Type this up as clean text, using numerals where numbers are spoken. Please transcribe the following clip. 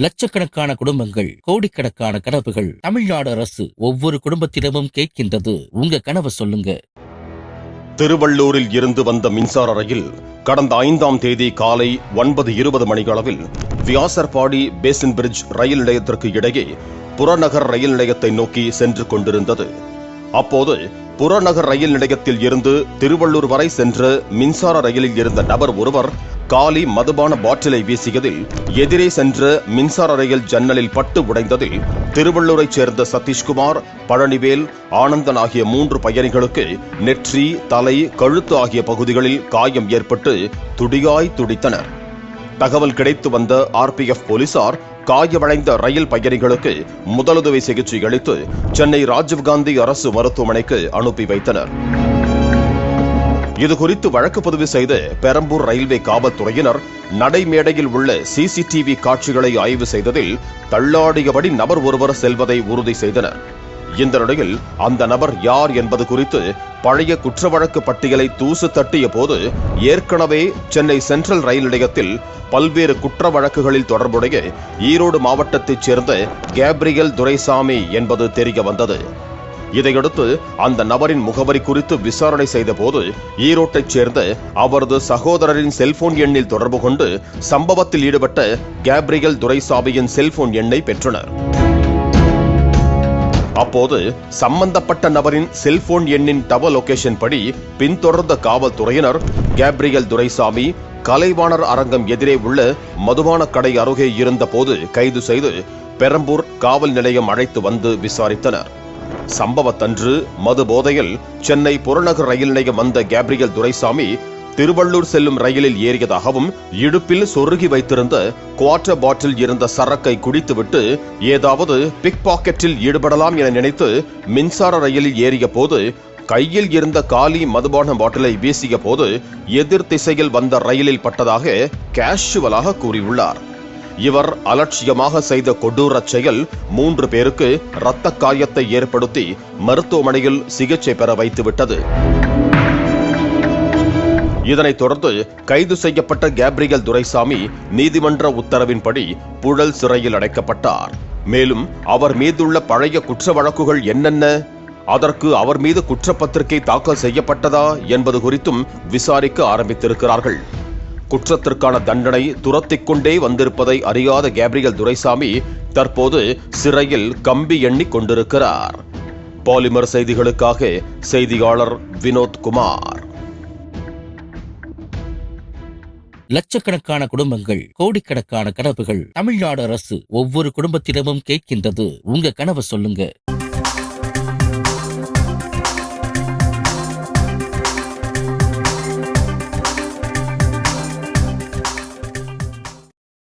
லட்சக்கணக்கான குடும்பங்கள், கோடிக்கணக்கான கனவுகள். தமிழ்நாடு அரசு ஒவ்வொரு குடும்பத்திடமும் கேட்கின்றது, உங்க கனவை சொல்லுங்க. திருவள்ளூரில் இருந்து வந்த மின்சார ரயில் கடந்த 5ஆம் தேதி காலை 9:20 மணியளவில் வியாசர்பாடி பேசின் பிரிட்ஜ் ரயில் நிலையத்திற்கு இடையே புறநகர் ரயில் நிலையத்தை நோக்கி சென்று கொண்டிருந்தது. அப்போது புறநகர் ரயில் நிலையத்தில் இருந்து திருவள்ளூர் வரை சென்ற மின்சார ரயிலில் இருந்த நபர் ஒருவர் காலி மதுபான பாட்டிலை வீசியதில் எதிரே சென்ற மின்சார ரயில் ஜன்னலில் பட்டு உடைந்ததில் திருவள்ளூரைச் சேர்ந்த சதீஷ்குமார், பழனிவேல், ஆனந்தன் ஆகிய 3 பயணிகளுக்கு நெற்றி, தலை, கழுத்து ஆகிய பகுதிகளில் காயம் ஏற்பட்டு துடியாய் துடித்தனர். தகவல் கிடைத்து வந்த RPF போலீசார் காயமடைந்த ரயில் பயணிகளுக்கு முதலுதவி சிகிச்சை அளித்து சென்னை ராஜீவ்காந்தி அரசு மருத்துவமனைக்கு அனுப்பி வைத்தனர். இதுகுறித்து வழக்கு பதிவு செய்த பெரம்பூர் ரயில்வே காவல்துறையினர் நடைமேடையில் உள்ள CCTV காட்சிகளை ஆய்வு செய்ததில் தள்ளாடியபடி நபர் ஒருவர் செல்வதை உறுதி செய்தனர். இந்த நிலையில் அந்த நபர் யார் என்பது குறித்து பழைய குற்ற வழக்கு பட்டியலை தூசு தட்டிய போது ஏற்கனவே சென்னை சென்ட்ரல் ரயில் நிலையத்தில் பல்வேறு குற்ற வழக்குகளில் தொடர்புடைய ஈரோடு மாவட்டத்தைச் சேர்ந்த கேப்ரியல் துரைசாமி என்பது தெரிய வந்தது. இதையடுத்து அந்த நபரின் முகவரி குறித்து விசாரணை செய்த போது ஈரோட்டைச் சேர்ந்த அவரது சகோதரரின் செல்போன் எண்ணில் தொடர்பு கொண்டு சம்பவத்தில் ஈடுபட்ட கேப்ரியல் துரைசாமியின் செல்போன் எண்ணை பெற்றனர். அப்போது சம்பந்தப்பட்ட நபரின் செல்போன் எண்ணின் டவர் லொகேஷன் படி பின்தொடர்ந்த காவல்துறையினர் கேப்ரியல் துரைசாமி கலைவாணர் அரங்கம் எதிரே உள்ள மதுபான கடை அருகே இருந்த போது கைது செய்து பெரம்பூர் காவல் நிலையம் அழைத்து வந்து விசாரித்தனர். சம்பவத்தன்று மது போதையில் சென்னை புறநகர் ரயில் நிலையம் வந்த கேப்ரியல் துரைசாமி திருவள்ளூர் செல்லும் ரயிலில் ஏறியதாகவும் இடுப்பில் சொருகி வைத்திருந்த குவார்டர் பாட்டில் இருந்த சரக்கை குடித்துவிட்டு ஏதாவது பிக் பாக்கெட்டில் ஈடுபடலாம் என நினைத்து மின்சார ரயிலில் ஏறிய போது கையில் இருந்த காலி மதுபான பாட்டிலை வீசிய போது எதிர் திசையில் வந்த ரயிலில் பட்டதாக கேஷுவலாக கூறியுள்ளார். இவர் அலட்சியமாக செய்த கொடூர செயல் 3 பேருக்கு இரத்த காயத்தை ஏற்படுத்தி மருத்துவமனையில் சிகிச்சை பெற வைத்துவிட்டது. இதனைத் தொடர்ந்து கைது செய்யப்பட்ட கேப்ரியல் துரைசாமி நீதிமன்ற உத்தரவின்படி புழல் சிறையில் அடைக்கப்பட்டார். மேலும் அவர் மீதுள்ள பழைய குற்ற வழக்குகள் என்னென்ன, அதற்கு அவர் மீது குற்றப்பத்திரிகை தாக்கல் செய்யப்பட்டதா என்பது குறித்தும் விசாரிக்க ஆரம்பித்திருக்கிறார்கள். குற்றத்திற்கான தண்டனை துரத்திக் கொண்டே வந்திருப்பதை அறியாத கேப்ரியல் துரைசாமி தற்போது சிறையில் கம்பி எண்ணிக் கொண்டிருக்கிறார். பாலிமர் செய்திகளுக்காக செய்தியாளர் வினோத்குமார். லட்சக்கணக்கான குடும்பங்கள், கோடிக்கணக்கான கனவுகள். தமிழ்நாடு அரசு ஒவ்வொரு குடும்பத்திடமும் கேட்கின்றது, உங்க கனவை சொல்லுங்க.